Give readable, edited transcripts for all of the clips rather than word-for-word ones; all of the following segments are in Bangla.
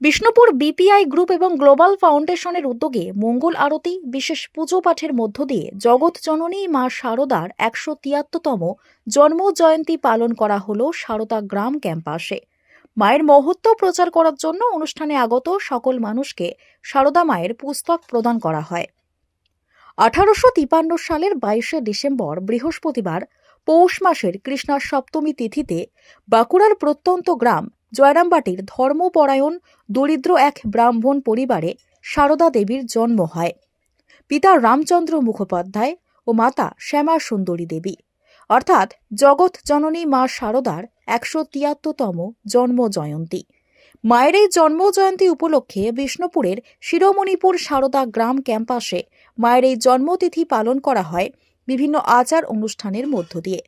বিষ্ণুপুর বিপিআই গ্রুপ এবং গ্লোবাল ফাউন্ডেশনের উদ্যোগে মঙ্গল আরতি, বিশেষ পুজো পাঠের মধ্য দিয়ে জগৎ জননী মা শারদার ১৭৩তম জন্ম জয়ন্তী পালন করা হলো সারদা গ্রাম ক্যাম্পাসে। মায়ের মহত্ব প্রচার করার জন্য অনুষ্ঠানে আগত সকল মানুষকে সারদা মায়ের পুস্তক প্রদান করা হয়। 1853 সালের 22শে ডিসেম্বর বৃহস্পতিবার পৌষ মাসের কৃষ্ণা সপ্তমী তিথিতে বাঁকুড়ার প্রত্যন্ত গ্রাম জয়রামবাটির ধর্মপরায়ণ দরিদ্র এক ব্রাহ্মণ পরিবারে সারদা দেবীর জন্ম হয়। পিতা রামচন্দ্র মুখোপাধ্যায় ও মাতা শ্যামা সুন্দরী দেবী, অর্থাৎ জগৎ জননী মা শারদার ১৭৩তম জন্ম জয়ন্তী। মায়ের এই জন্ম জয়ন্তী উপলক্ষে বিষ্ণুপুরের শিরোমণিপুর সারদা গ্রাম ক্যাম্পাসে মায়ের এই জন্মতিথি পালন করা হয় বিভিন্ন আচার অনুষ্ঠানের মধ্য দিয়ে।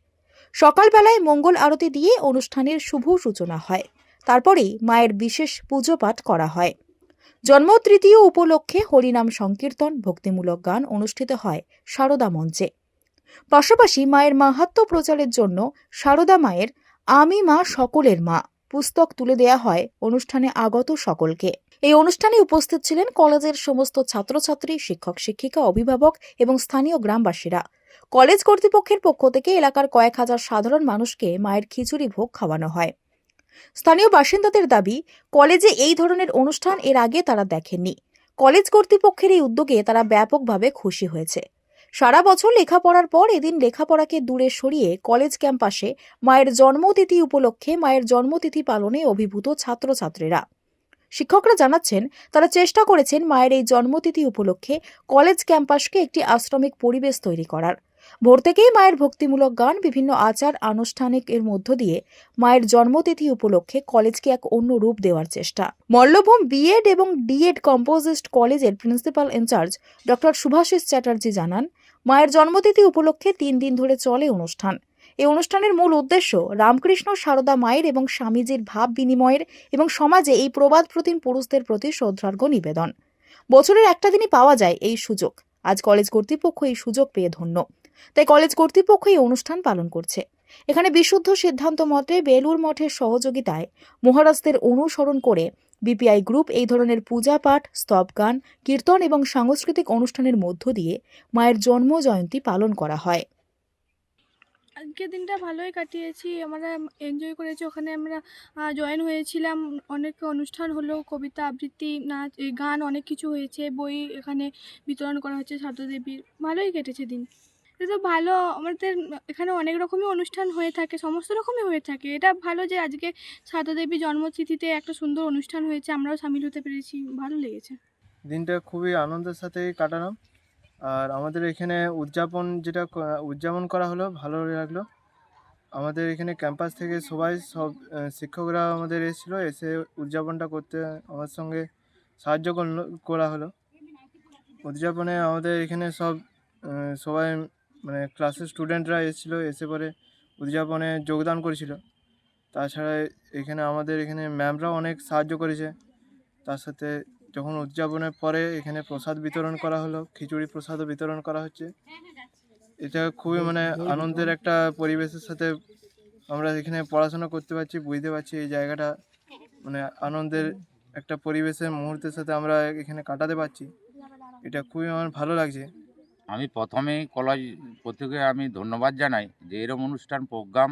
সকালবেলায় মঙ্গল আরতি দিয়ে অনুষ্ঠানের শুভ সূচনা হয়। তারপরেই মায়ের বিশেষ পুজো পাঠ করা হয়। জন্ম তৃতীয় উপলক্ষে হরিনাম সংকীর্তন, ভক্তিমূলক গান অনুষ্ঠিত হয় সারদা মঞ্চে। পাশাপাশি মায়ের মাহাত্ম্য প্রচারের জন্য সারদা মায়ের আমি মা সকলের মা পুস্তক তুলে দেয়া হয় অনুষ্ঠানে আগত সকলকে। এই অনুষ্ঠানে উপস্থিত ছিলেন কলেজের সমস্ত ছাত্রছাত্রী, শিক্ষক শিক্ষিকা, অভিভাবক এবং স্থানীয় গ্রামবাসীরা। কলেজ কর্তৃপক্ষের পক্ষ থেকে এলাকার কয়েক হাজার সাধারণ মানুষকে মায়ের খিচুড়ি ভোগ খাওয়ানো হয়। স্থানীয় বাসিন্দাদের দাবি, কলেজে এই ধরনের অনুষ্ঠান এর আগে তারা দেখেননি। কলেজ কর্তৃপক্ষের এই উদ্যোগে তারা ব্যাপকভাবে খুশি হয়েছে। সারা বছর লেখাপড়ার পর এদিন লেখাপড়াকে দূরে সরিয়ে কলেজ ক্যাম্পাসে মায়ের জন্মতিথি উপলক্ষে মায়ের জন্মতিথি পালনে অভিভূত ছাত্রছাত্রীরা। শিক্ষকরা জানাচ্ছেন, তারা চেষ্টা করেছেন মায়ের এই জন্মতিথি উপলক্ষে কলেজ ক্যাম্পাসকে একটি আশ্রমিক পরিবেশ তৈরি করার। ভোর থেকেই মায়ের ভক্তিমূলক গান, বিভিন্ন আচার আনুষ্ঠানিকের মধ্য দিয়ে মায়ের জন্মতিথি উপলক্ষে কলেজকে এক অন্য রূপ দেওয়ার চেষ্টা। মল্লভূম বিএড এবং ডিএড কম্পোজিট কলেজের principal in-charge doctor Shubhashis Chatterjee জানান, মায়ের জন্মতিথি উপলক্ষে 3 দিন ধরে চলে অনুষ্ঠান। এই অনুষ্ঠানের মূল উদ্দেশ্য রামকৃষ্ণ সারদা মায়ের এবং স্বামীজির ভাব বিনিময়ের এবং সমাজে এই প্রবাদ প্রতিম পুরুষদের প্রতি শ্রদ্ধার্ঘ্য নিবেদন। বছরের একটা দিনই পাওয়া যায় এই সুযোগ। আজ কলেজ কর্তৃপক্ষ এই সুযোগ পেয়ে ধন্য, তাই কলেজ কর্তৃপক্ষ এই অনুষ্ঠান পালন করছে। এখানে বিশুদ্ধ সিদ্ধান্ত মতে বেলুর মঠের সহযোগিতায় মহারাজদের অনুসরণ করে বিপিআই গ্রুপ এই ধরনের পূজা পাঠ, স্তব গান, কীর্তন এবং সাংস্কৃতিক অনুষ্ঠানের মধ্য দিয়ে মায়ের জন্ম জয়ন্তী পালন করা হয়। আজকের দিনটা ভালোই কাটিয়েছি, আমরা এনজয় করেছি। ওখানে আমরা জয়েন হয়েছিলাম, অনেক অনুষ্ঠান হলো, কবিতা আবৃত্তি, নাচ, গান, অনেক কিছু হয়েছে। বই এখানে বিতরণ করা হচ্ছে সারদা দেবীর। ভালোই কেটেছে দিন। এটা তো ভালো, আমাদের এখানে অনেক রকমই অনুষ্ঠান হয়ে থাকে, সমস্ত রকমই হয়ে থাকে। এটা ভালো যে আজকে সারদা দেবীর জন্মতিথিতে একটা সুন্দর অনুষ্ঠান হয়েছে, আমরাও সামিল হতে পেরেছি, ভালো লেগেছে। দিনটা খুবই আনন্দের সাথে কাটালাম। আর আমাদের এখানে উদযাপন করা হলো, ভালো লাগলো। আমাদের এখানে ক্যাম্পাস থেকে সব শিক্ষকরা আমাদের এসেছিলো, এসে উদযাপনটা করতে আমার সঙ্গে সাহায্য করা হলো। উদযাপনে আমাদের এখানে সবাই মানে ক্লাসের স্টুডেন্টরা এসেছিলো, এসে পরে উদযাপনে যোগদান করেছিল। তাছাড়া আমাদের এখানে ম্যামরাও অনেক সাহায্য করেছে। তার সাথে যখন উদযাপনের পরে এখানে প্রসাদ বিতরণ করা হলো, খিচুড়ি প্রসাদও বিতরণ করা হচ্ছে। এটা খুবই আনন্দের একটা পরিবেশের সাথে আমরা এখানে পড়াশোনা করতে পারছি, বুঝতে পারছি এই জায়গাটা আনন্দের একটা পরিবেশের মুহূর্তের সাথে আমরা এখানে কাটাতে পারছি। এটা খুবই আমার ভালো লাগছে। আমি প্রথমেই কলেজ কর্তৃপক্ষকে আমি ধন্যবাদ জানাই যে এরকম অনুষ্ঠান প্রোগ্রাম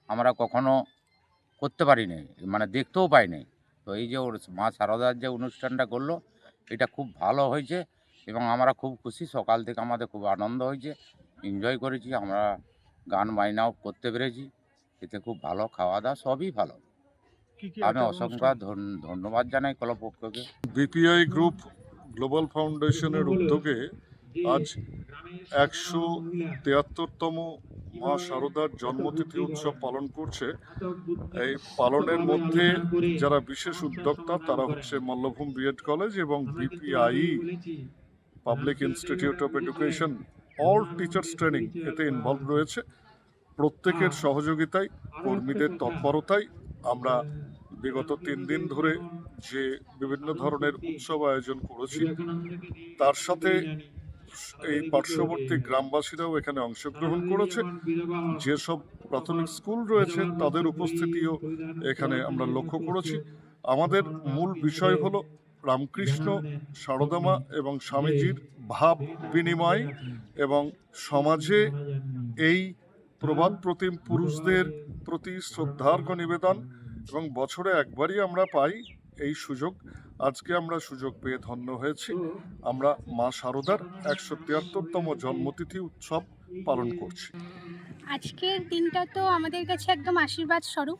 আমরা কখনো করতে পারিনি, দেখতেও পাইনি। তো এই যে মা শারদার যে অনুষ্ঠানটা করলো, এটা খুব ভালো হয়েছে এবং আমরা খুব খুশি। সকাল থেকে আমাদের খুব আনন্দ হয়েছে, এনজয় করেছি, আমরা গান বাজনাও করতে পেরেছি। এতে খুব ভালো, খাওয়া দাওয়া সবই ভালো। আমি অসংখ্য ধন্যবাদ জানাই কলেজ পক্ষকে। বিপিআই গ্রুপ গ্লোবাল ফাউন্ডেশনের উদ্যোগে আজ ১৭৩তম মা শারদার জন্মতিথি উৎসব পালন করছে। এই পালনের মধ্যে যারা বিশেষ উদ্যোক্তা তারা হচ্ছে মল্লভূম বিএড কলেজ এবং BPI public institute of education. All teachers training এতে ইনভলভ রয়েছে। প্রত্যেকের সহযোগিতায়, কর্মীদের তৎপরতায় আমরা বিগত 3 দিন ধরে যে বিভিন্ন ধরনের উৎসব আয়োজন করেছি, তার সাথে এই পার্শ্ববর্তী গ্রামবাসীরাও এখানে অংশগ্রহণ করেছে। যেসব প্রাথমিক স্কুল রয়েছে তাদের উপস্থিতিও এখানে আমরা লক্ষ্য করেছি। আমাদের মূল বিষয় হলো রামকৃষ্ণ, সারদামা এবং স্বামীজির ভাব বিনিময় এবং সমাজে এই প্রবাদ প্রতিম পুরুষদের প্রতি শ্রদ্ধার্ঘ্য নিবেদন, এবং বছরে একবারই আমরা পাই এই সুযোগ। আজকে আমরা সুযোগ পেয়ে ধন্য হয়েছি। আমরা মা শারদার 173তম জন্মতিথি উৎসব পালন করছি। আজকের দিনটা তো আমাদের কাছে একদম আশীর্বাদ স্বরূপ।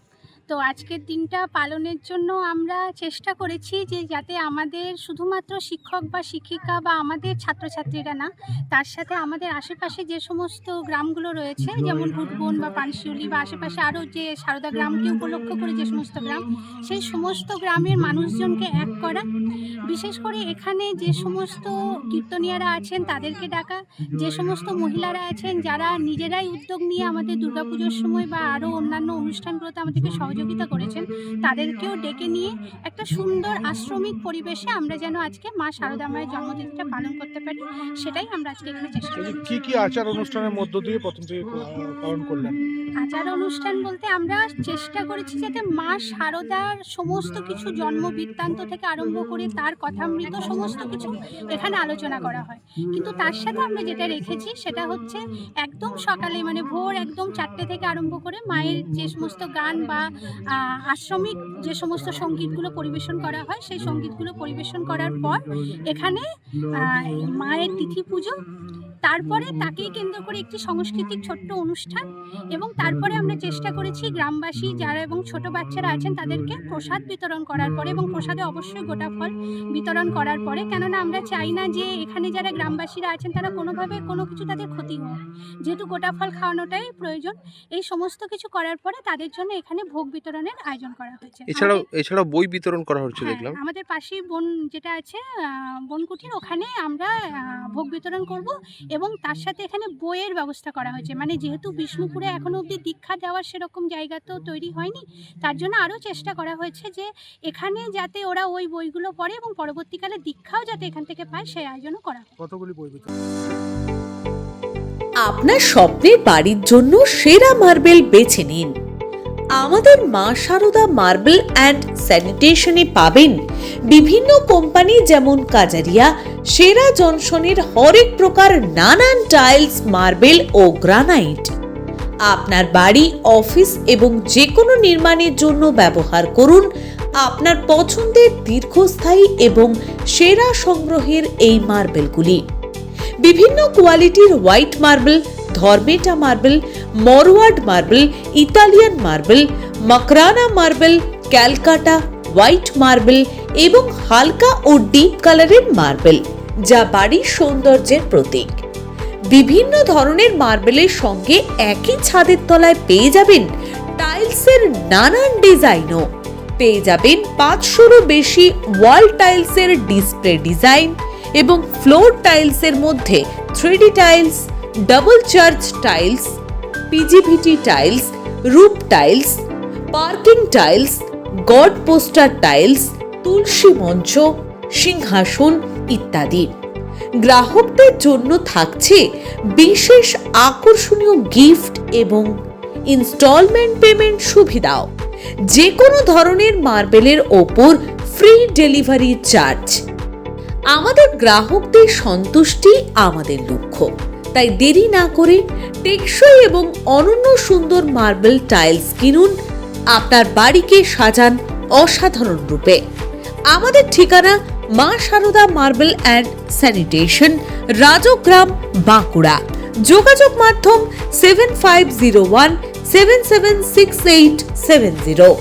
তো আজকের দিনটা পালনের জন্য আমরা চেষ্টা করেছি যে যাতে আমাদের শুধুমাত্র শিক্ষক বা শিক্ষিকা বা আমাদের ছাত্রছাত্রীরা না, তার সাথে আমাদের আশেপাশে যে সমস্ত গ্রামগুলো রয়েছে, যেমন ভুটবন বা পানশিউলি বা আশেপাশে আরও যে সারদা গ্রামকে উপলক্ষ করে যে সমস্ত গ্রাম, সেই সমস্ত গ্রামের মানুষজনকে এক করা। বিশেষ করে এখানে যে সমস্ত কীর্তনিয়ারা আছেন তাদেরকে ডাকা, যে সমস্ত মহিলারা আছেন যারা নিজেরাই উদ্যোগ নিয়ে আমাদের দুর্গাপুজোর সময় বা আরও অন্যান্য অনুষ্ঠানগুলোতে আমাদেরকে সহযোগিতা করেছেন, তাদেরকেও ডেকে নিয়ে একটা সুন্দর আশ্রমিক পরিবেশে আমরা যেন আজকে মা শারদা মায়ের জন্মদিনটা পালন করতে পারি, সেটাই আমরা আজকে এখানে চেষ্টা করি। কি কি আচার অনুষ্ঠানের মধ্য দিয়ে প্রথম থেকে পালন করলেন? আচার অনুষ্ঠান বলতে আমরা চেষ্টা করেছি যাতে মা শারদার সমস্ত কিছু জন্ম বৃত্তান্ত থেকে আরম্ভ করে তার কথামৃত সমস্ত কিছু এখানে আলোচনা করা হয়। কিন্তু তার সাথে আমরা যেটা রেখেছি সেটা হচ্ছে একদম সকালে, মানে ভোর একদম 4টে থেকে আরম্ভ করে মায়ের যে সমস্ত গান বা আশ্রমিক যে সমস্ত সঙ্গীতগুলো পরিবেশন করা হয়, সেই সঙ্গীতগুলো পরিবেশন করার পর এখানে মায়ের তিথি পুজো, তারপরে তাকেই কেন্দ্র করে একটি সাংস্কৃতিক ছোট্ট অনুষ্ঠান, এবং তারপরে আমরা চেষ্টা করেছি গ্রামবাসী যারা এবং ছোট বাচ্চারা আছেন তাদেরকে প্রসাদ বিতরণ করার পরে, এবং প্রসাদে অবশ্যই গোটা ফল বিতরণ করার পরে, কেননা আমরা চাই না যে এখানে যারা গ্রামবাসীরা আছেন তারা কোনোভাবে কোনো কিছু তাদের ক্ষতি হোক, যেহেতু গোটা ফল খাওয়ানোটাই প্রয়োজন। এই সমস্ত কিছু করার পরে তাদের জন্য এখানে ভোগ বিতরণের আয়োজন করা হয়েছে। এছাড়াও বই বিতরণ করা হচ্ছে দেখলাম। আমাদের পাশেই বন যেটা আছে বনকুটির, ওখানে আমরা ভোগ বিতরণ করব, এবং তার সাথে এখানে বইয়ের ব্যবস্থা করা হয়েছে। মানে যেহেতু বিষ্ণুপুরে এখনো অবধি দীক্ষা দেওয়ার সেরকম জায়গা তো তৈরি হয়নি, তার জন্য আরও চেষ্টা করা হয়েছে যে এখানে যাতে ওরা ওই বইগুলো পড়ে এবং পরবর্তীকালে দীক্ষাও যাতে এখান থেকে পায়, সেই আয়োজনও করা হয়। কতগুলি বই বিতরণ? আপনার স্বপ্নের বাড়ির জন্য সেরা মার্বেল বেছে নিন। আমাদের মা শারদা মার্বেল অ্যান্ড স্যানিটেশনে পাবেন বিভিন্ন কোম্পানি যেমন কাজারিয়া, সেরা জনসনের হরেক প্রকার নানান টাইলস, মার্বেল ও গ্রানাইট। আপনার বাড়ি, অফিস এবং যে কোনো নির্মাণের জন্য ব্যবহার করুন আপনার পছন্দের দীর্ঘস্থায়ী এবং সেরা সংগ্রহের এই মার্বেলগুলি। বিভিন্ন কোয়ালিটির white marble, Dharmeta marble, Morwad marble, Italian marble, Makrana marble, Calcutta white marble এবং হালকা ও ডিপ কালারের মার্বেল, যা বাড়ির সৌন্দর্যের প্রতীক। বিভিন্ন ধরনের মার্বেলের সঙ্গে একই ছাদের তলায় পেয়ে যাবেন টাইলসের নানান ডিজাইনও। পেয়ে যাবেন 500রও বেশি ওয়াল টাইলসের ডিসপ্লে ডিজাইন এবং ফ্লোর টাইলসের মধ্যে 3D tiles, double charge tiles, PGVT tiles, roof tiles, parking tiles, god poster tiles, তুলসী মঞ্চ, সিংহাসন ইত্যাদি। গ্রাহকদের জন্য থাকছে বিশেষ আকর্ষণীয় গিফট এবং ইনস্টলমেন্ট পেমেন্ট সুবিধাও। যে কোনো ধরনের মার্বেলের ওপর ফ্রি ডেলিভারি চার্জ। আমাদের গ্রাহকদের সন্তুষ্টি আমাদের লক্ষ্য, তাই দেরি না করে টেকসই এবং অনন্য সুন্দর মার্বেল টাইলস কিনুন, আপনার বাড়িকে সাজান অসাধারণ রূপে। আমাদের ঠিকানা মা Sarada marble and sanitation, Rajgram, Bankura. যোগাযোগ মাধ্যম 7501 776870।